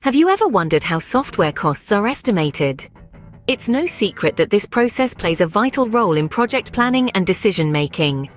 Have you ever wondered how software costs are estimated? It's no secret that this process plays a vital role in project planning and decision-making.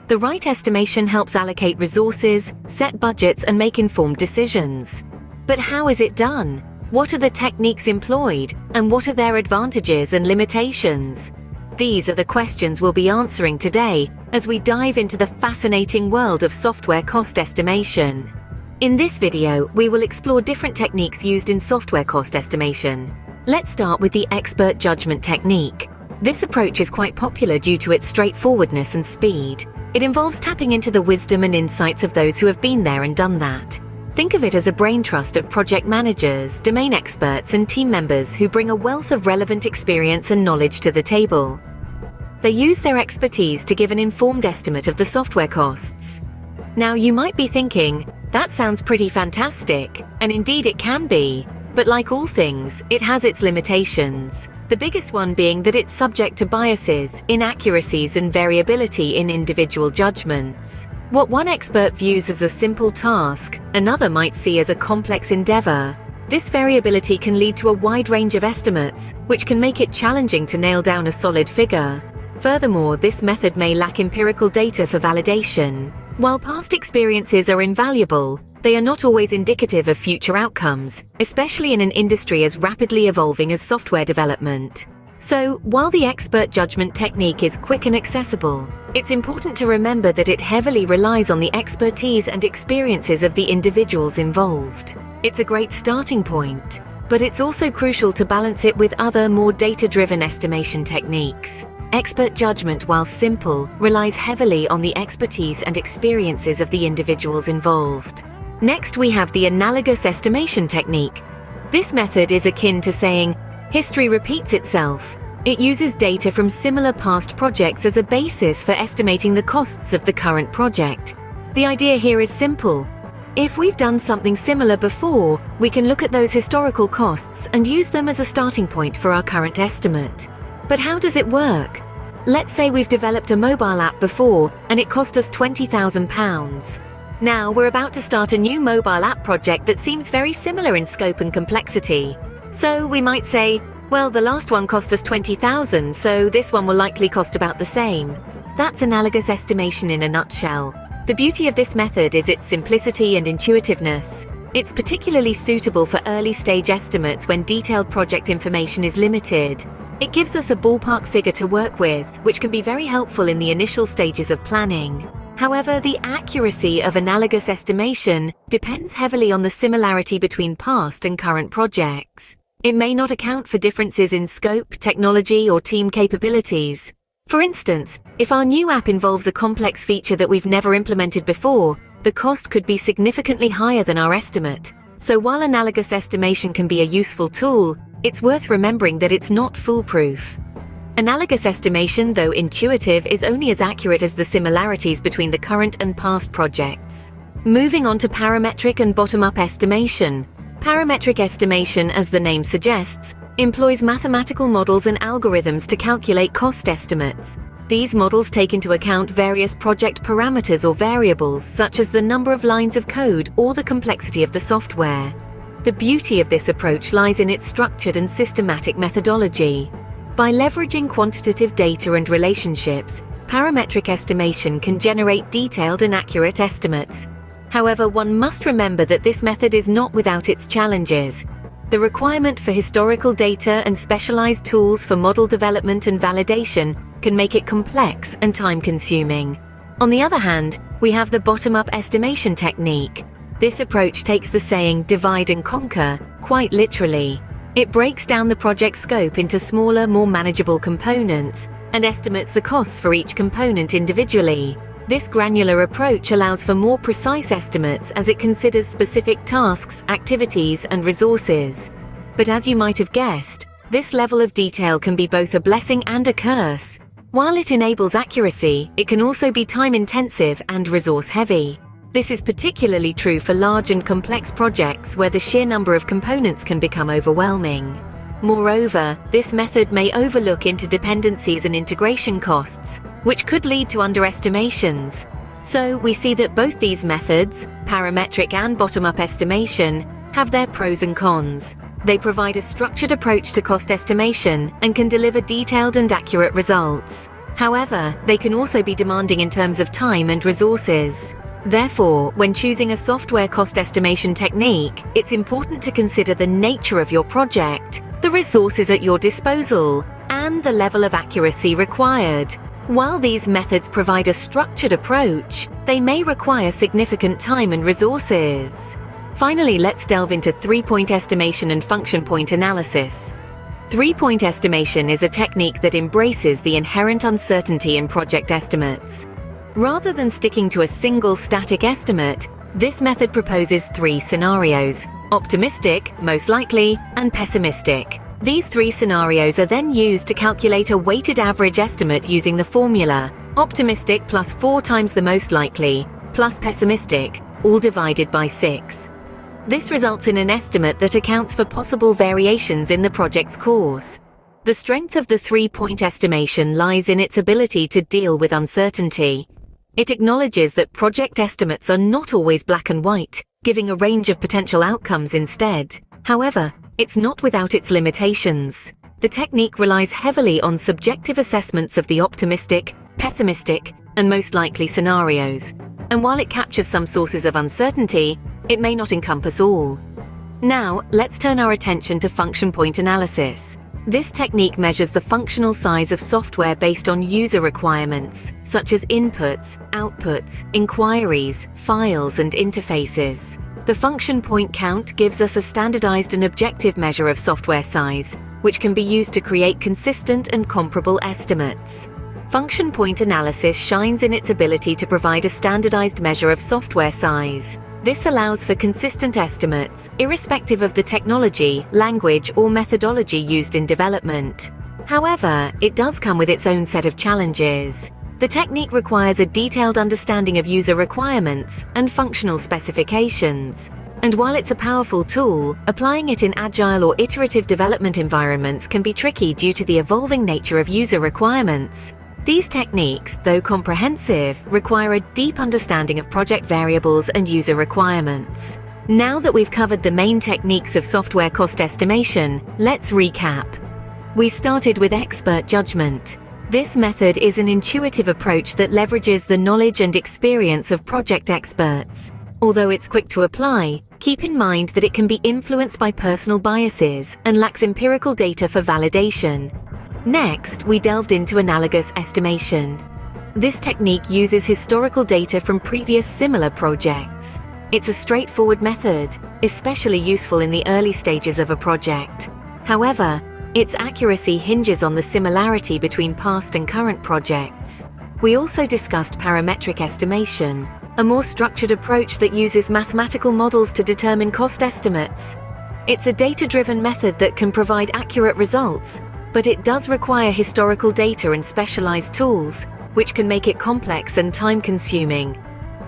The right estimation helps allocate resources, set budgets, and make informed decisions. But how is it done? What are the techniques employed, and what are their advantages and limitations? These are the questions we'll be answering today as we dive into the fascinating world of software cost estimation. In this video, we will explore different techniques used in software cost estimation. Let's start with the expert judgment technique. This approach is quite popular due to its straightforwardness and speed. It involves tapping into the wisdom and insights of those who have been there and done that. Think of it as a brain trust of project managers, domain experts, and team members who bring a wealth of relevant experience and knowledge to the table. They use their expertise to give an informed estimate of the software costs. Now, you might be thinking, that sounds pretty fantastic, and indeed it can be. But like all things, it has its limitations. The biggest one being that it's subject to biases, inaccuracies, and variability in individual judgments. What one expert views as a simple task, another might see as a complex endeavor. This variability can lead to a wide range of estimates, which can make it challenging to nail down a solid figure. Furthermore, this method may lack empirical data for validation. While past experiences are invaluable, they are not always indicative of future outcomes, especially in an industry as rapidly evolving as software development. So, while the expert judgment technique is quick and accessible, it's important to remember that it heavily relies on the expertise and experiences of the individuals involved. It's a great starting point, but it's also crucial to balance it with other, more data-driven estimation techniques. Expert judgment, while simple, relies heavily on the expertise and experiences of the individuals involved. Next, we have the analogous estimation technique. This method is akin to saying, history repeats itself. It uses data from similar past projects as a basis for estimating the costs of the current project. The idea here is simple. If we've done something similar before, we can look at those historical costs and use them as a starting point for our current estimate. But how does it work? Let's say we've developed a mobile app before and it cost us £20,000. Now we're about to start a new mobile app project that seems very similar in scope and complexity. So we might say, well, the last one cost us £20,000, so this one will likely cost about the same. That's analogous estimation in a nutshell. The beauty of this method is its simplicity and intuitiveness. It's particularly suitable for early-stage estimates when detailed project information is limited. It gives us a ballpark figure to work with, which can be very helpful in the initial stages of planning. However, the accuracy of analogous estimation depends heavily on the similarity between past and current projects. It may not account for differences in scope, technology, or team capabilities. For instance, if our new app involves a complex feature that we've never implemented before, the cost could be significantly higher than our estimate. So while analogous estimation can be a useful tool, it's worth remembering that it's not foolproof. Analogous estimation, though intuitive, is only as accurate as the similarities between the current and past projects. Moving on to parametric and bottom-up estimation. Parametric estimation, as the name suggests, employs mathematical models and algorithms to calculate cost estimates. These models take into account various project parameters or variables, such as the number of lines of code or the complexity of the software. The beauty of this approach lies in its structured and systematic methodology. By leveraging quantitative data and relationships, parametric estimation can generate detailed and accurate estimates. However, one must remember that this method is not without its challenges. The requirement for historical data and specialized tools for model development and validation can make it complex and time-consuming. On the other hand, we have the bottom-up estimation technique. This approach takes the saying, divide and conquer, quite literally. It breaks down the project scope into smaller, more manageable components and estimates the costs for each component individually. This granular approach allows for more precise estimates as it considers specific tasks, activities, and resources. But as you might have guessed, this level of detail can be both a blessing and a curse. While it enables accuracy, it can also be time-intensive and resource-heavy. This is particularly true for large and complex projects where the sheer number of components can become overwhelming. Moreover, this method may overlook interdependencies and integration costs, which could lead to underestimations. So we see that both these methods, parametric and bottom-up estimation, have their pros and cons. They provide a structured approach to cost estimation and can deliver detailed and accurate results. However, they can also be demanding in terms of time and resources. Therefore, when choosing a software cost estimation technique, it's important to consider the nature of your project, the resources at your disposal, and the level of accuracy required. While these methods provide a structured approach, they may require significant time and resources. Finally, let's delve into three-point estimation and function point analysis. Three-point estimation is a technique that embraces the inherent uncertainty in project estimates. Rather than sticking to a single static estimate, this method proposes three scenarios: optimistic, most likely, and pessimistic. These three scenarios are then used to calculate a weighted average estimate using the formula optimistic plus 4 times the most likely plus pessimistic, all divided by 6. This results in an estimate that accounts for possible variations in the project's course. The strength of the three-point estimation lies in its ability to deal with uncertainty. It acknowledges that project estimates are not always black and white, giving a range of potential outcomes instead. However, it's not without its limitations. The technique relies heavily on subjective assessments of the optimistic, pessimistic, and most likely scenarios. And while it captures some sources of uncertainty, it may not encompass all. Now, let's turn our attention to function point analysis. This technique measures the functional size of software based on user requirements, such as inputs, outputs, inquiries, files, and interfaces. The function point count gives us a standardized and objective measure of software size, which can be used to create consistent and comparable estimates. Function point analysis shines in its ability to provide a standardized measure of software size. This allows for consistent estimates, irrespective of the technology, language, or methodology used in development. However, it does come with its own set of challenges. The technique requires a detailed understanding of user requirements and functional specifications. And while it's a powerful tool, applying it in agile or iterative development environments can be tricky due to the evolving nature of user requirements. These techniques, though comprehensive, require a deep understanding of project variables and user requirements. Now that we've covered the main techniques of software cost estimation, let's recap. We started with expert judgment. This method is an intuitive approach that leverages the knowledge and experience of project experts. Although it's quick to apply, keep in mind that it can be influenced by personal biases and lacks empirical data for validation. Next, we delved into analogous estimation. This technique uses historical data from previous similar projects. It's a straightforward method, especially useful in the early stages of a project. However, its accuracy hinges on the similarity between past and current projects. We also discussed parametric estimation, a more structured approach that uses mathematical models to determine cost estimates. It's a data-driven method that can provide accurate results, but it does require historical data and specialized tools, which can make it complex and time-consuming.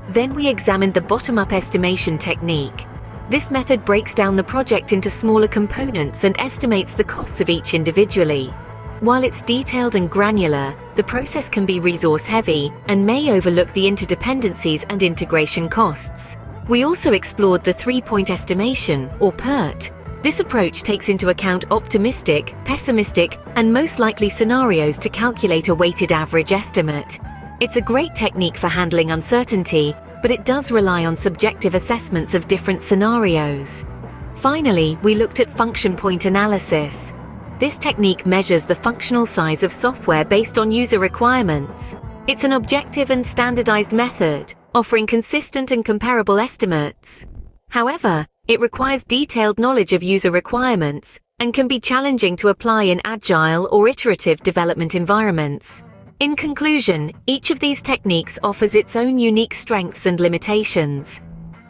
Then we examined the bottom-up estimation technique. This method breaks down the project into smaller components and estimates the costs of each individually. While it's detailed and granular, the process can be resource-heavy and may overlook the interdependencies and integration costs. We also explored the three-point estimation, or PERT. This approach takes into account optimistic, pessimistic, and most likely scenarios to calculate a weighted average estimate. It's a great technique for handling uncertainty, but it does rely on subjective assessments of different scenarios. Finally, we looked at function point analysis. This technique measures the functional size of software based on user requirements. It's an objective and standardized method, offering consistent and comparable estimates. However, it requires detailed knowledge of user requirements and can be challenging to apply in agile or iterative development environments. In conclusion, each of these techniques offers its own unique strengths and limitations.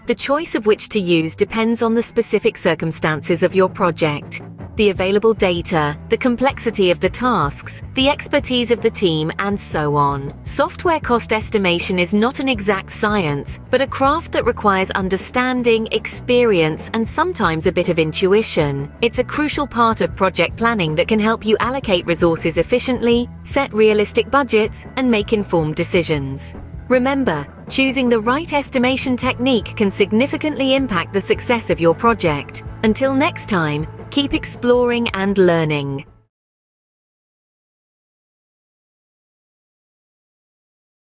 The choice of which to use depends on the specific circumstances of your project, the available data, the complexity of the tasks, the expertise of the team, and so on. Software cost estimation is not an exact science, but a craft that requires understanding, experience, and sometimes a bit of intuition. It's a crucial part of project planning that can help you allocate resources efficiently, set realistic budgets, and make informed decisions. Remember, choosing the right estimation technique can significantly impact the success of your project. Until next time, keep exploring and learning.